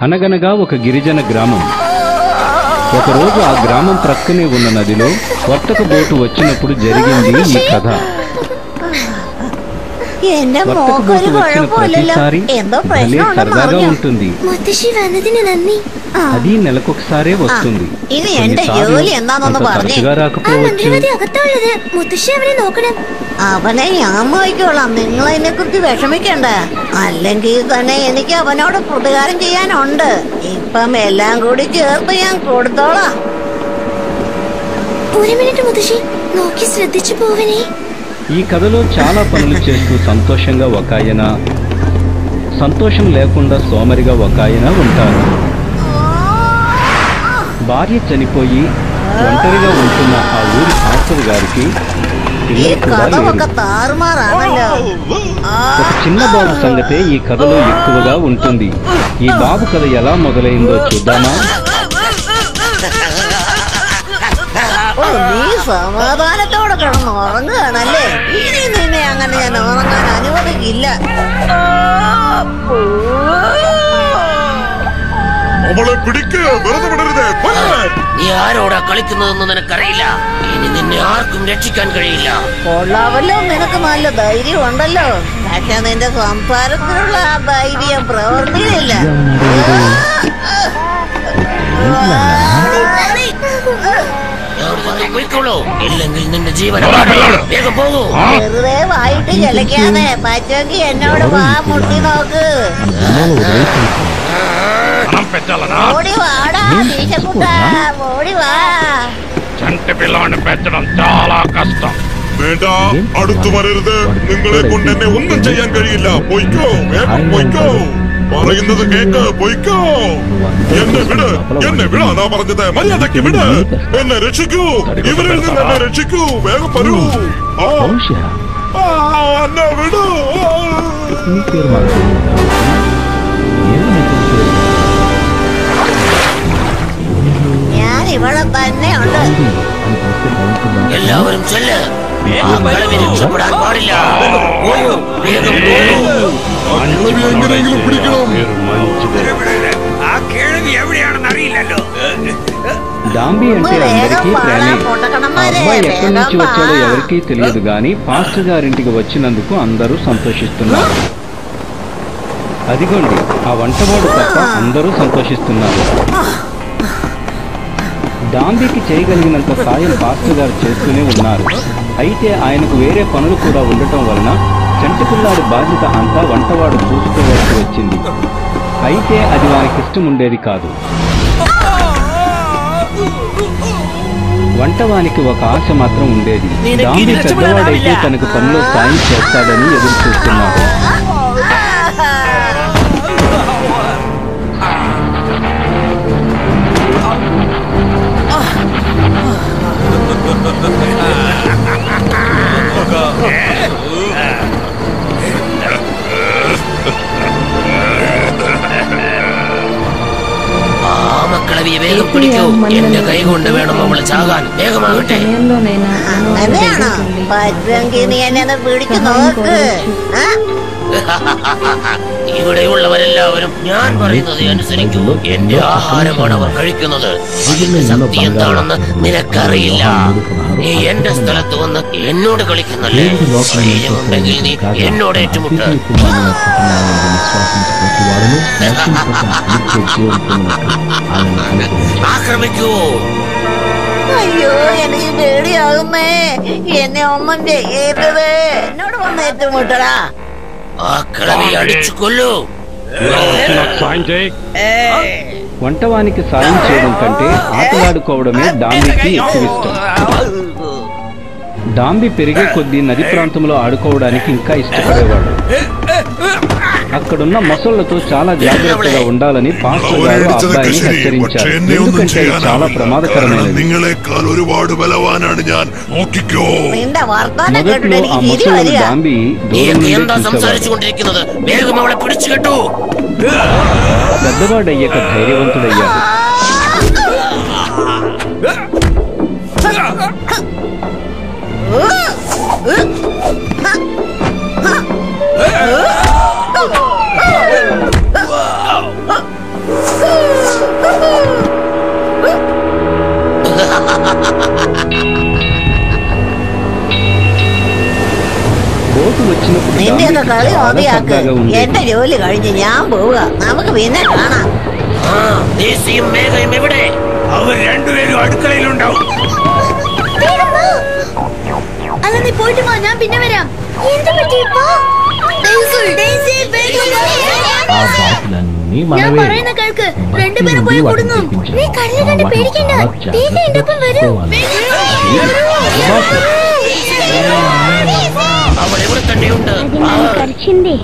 అనగనగా ఒక గిరిజన గ్రామం. ఒకరోజు ఆ గ్రామం ప్రక్కనే ఉన్న నదిలో వర్తక బోటు వచ్చినప్పుడు జరిగింది ఈ కథ. వర్తక బోటు వచ్చిన ప్రతిసారి భలే సరదాగా ఉంటుంది. అది నెలకొకసారే వస్తుంది. తరచుగా రాకపోవచ్చు. അവനെ ഞാൻ നോക്കിക്കോളാം. നിങ്ങൾ അതിനെ കുറിച്ച് വിഷമിക്കണ്ട. അല്ലെങ്കിൽ തന്നെ എനിക്ക് അവനോട് കൂട്ടുകാരൻ ചെയ്യാനുണ്ട്. ഇപ്പം എല്ലാം കൂടി ചേർത്ത് ഞാൻ കൊടുത്തോളാം. ഒരു മിനിറ്റ് മുത്തശ്ശി, നോക്കി ശ്രദ്ധിച്ചു പോവനെ. ఈ కథలో చాలా పనులు చేస్తూ సంతోషంగా ఒక ఆయన, సంతోషం లేకుండా సోమరిగా ఒక ఆయన ఉంటారు. భార్య చనిపోయి ఒంటరిగా ఉంటున్న ఆ ఊరి ఆస్టర్ గారికి ఒక చిన్న బాబు సంగతే ఈ కథలో ఎక్కువగా ఉంటుంది. ఈ బాబు కథ ఎలా మొదలైందో చూద్దామా? നീ സമാധാനത്തോടെ കിടന്ന് ഉറങ്ങുകയാണല്ലേ? ഇനി നിന്നെ അങ്ങനെ ഞാൻ ഉറങ്ങാൻ അനുവദിക്കില്ല. അവളെ പിടിക്ക്, വെറുതെ വിടരുത്. നീ ആരോടാ കളിക്കുന്നതെന്ന് നിനക്കറിയില്ല. ഇനി നിന്നെ ആർക്കും രക്ഷിക്കാൻ കഴിയില്ല. കൊള്ളാവല്ലോ, നിനക്ക് നല്ല ധൈര്യം ഉണ്ടല്ലോ. പക്ഷെ നിന്റെ സംസാരത്തിനുള്ള ആ ധൈര്യം പ്രവർത്തിയില്ല. ഇല്ലെങ്കിൽ നിന്റെ ജീവൻ വേഗം പോകൂ. വെറുതെ വായിട്ട് ചലിക്കാതെ പച്ചോക്കി എന്നോട് വാ മുട്ടി നോക്ക്. ഓടി വാടാ വീശക്കുട്ടാ, ഓടി വാ. ചണ്ടി പിള്ളാണ് പെറ്റണം చాలా കഷ്ടം. വേണ്ട, അടുത്തു വരരുത്. നിങ്ങളെ കൊണ്ട് എന്നെ ഒന്നും ചെയ്യാൻ കഴിയില്ല. പൊയ്ക്കോ, വേഗം പൊയ്ക്കോ. പറയുന്നത് കേക്ക്, പൊയ്ക്കോ. എന്നെ വിട്, എന്നെ വിടാനാ പറഞ്ഞത്. മര്യാദയ്ക്ക് വിട്. എന്നെ രക്ഷിക്കൂ, ഇവരിൽ നിന്ന് എന്നെ രക്ഷിക്കൂ. വേഗം വരൂ. എന്നെ വിടൂ. ഞാൻ ഇവിടെ തന്നെ ഉണ്ട്. എല്ലാവരും ചെല്ല്. രക്ഷപ്പെടാൻ പാടില്ല. എങ്ങനെയെങ്കിലും പിടിക്കണം. ആ കേൾവി എവിടെയാണെന്ന് അറിയില്ലല്ലോ. డాంబీ అంటే అందరికీ ప్రేమే. అబ్బాయి ఎక్కడి నుంచి వచ్చాడో ఎవరికీ తెలియదు గాని పాస్టర్ గారింటికి వచ్చినందుకు అందరూ సంతోషిస్తున్నారు. అదిగోండి, ఆ వంటవాడు తప్ప అందరూ సంతోషిస్తున్నారు. డాంబీకి చేయగలిగినంత సాయం పాస్టర్ గారు చేస్తూనే ఉన్నారు. అయితే ఆయనకు వేరే పనులు కూడా ఉండటం వలన చంటి పిల్లాడి బాధ్యత అంతా వంటవాడు చూసుకోవాల్సి వచ్చింది. అయితే అది వారికి ఇష్టం ఉండేది కాదు. వంటవానికి ఒక ఆశ మాత్రం ఉండేది. డాంబీ పెద్దవాడైతే తనకు పనిలో సాయం చేస్తాడని ఎదురు చూస్తున్నాడు. മക്കളെ വേഗം പിടിക്കൂ. എന്റെ കൈ കൊണ്ട് വേണം അവള് ചാകാൻ. വേഗമാകട്ടെ. അങ്ങനെയാണോ? പറ്റുമെങ്കിൽ നീ എന്നെ പിടിച്ചു നോക്ക്. ഇവിടെയുള്ളവരെല്ലാവരും ഞാൻ പറയുന്നത് അനുസരിക്കൂ. എന്റെ ആഹാരമാണ് അവർ കഴിക്കുന്നത്. ഇതിന്റെ ശക്തി എന്താണെന്ന് നിനക്കറിയില്ല. നീ എന്റെ സ്ഥലത്ത് വന്ന് എന്നോട് കളിക്കുന്നല്ലേ? ധൈര്യമുണ്ടെങ്കിൽ നീ എന്നോട് ഏറ്റുമുട്ട്. ആക്രമിക്കൂ. അയ്യോ, എനിക്ക് പേടിയാകുന്നേ. എന്നെ ഒന്നും ചെയ്യരുത്. എന്നോട് വന്ന് ഏറ്റുമുട്ടടാ. ആ കിളവി അടിച്ചു കൊല്ലൂ. నాకు సాయం చేయి. వంటవానికి సాయం చేయడం కంటే ఆటలాడుకోవడమే డాంబీకి ఎక్కువ ఇష్టం. డాంబీ పెరిగే కొద్దీ నది ప్రాంతంలో ఆడుకోవడానికి ఇంకా ఇష్టపడేవాడు. అక్కడున్న మొసళ్లతో చాలా జాగ్రత్తగా ఉండాలని పాస్టర్ గారు ఆ అబ్బాయిని హెచ్చరించారు. ఎందుకంటే అది చాలా ప్రమాదకరమైనది. మొదట్లో ఆ మొసళ్ళు డాంబీ దూరం నుండి చూసేవాడు. పెద్దవాడయ్యాక ధైర్యవంతుడయ్యాడు. ബോട്ട് വെച്ചിനപ്പോൾ നിന്റെയൊക്കെ കളി മതിയാക്ക്. എന്റെ ജോലി കഴിഞ്ഞ് ഞാൻ പോവുക. നമുക്ക് പിന്നെ കാണാം. അവർ രണ്ടുപേരും അടുക്കളയിലുണ്ടാവും. അല്ല നീ പോയിട്ട് വാ, ഞാൻ പിന്നെ വരാം. എന്ത് പറ്റി ഇപ്പോ? ഞാൻ പറയുന്ന കേൾക്ക്. രണ്ടുപേരും പോയി കൊടുങ്ങും. നീ കടലിൽ കണ്ട് പേടിക്കണ്ട. ദീപ എന്റെ ഒപ്പം വരൂ. അവൾ എവിടെ തന്നെയുണ്ട്. കളിച്ചിണ്ടേ.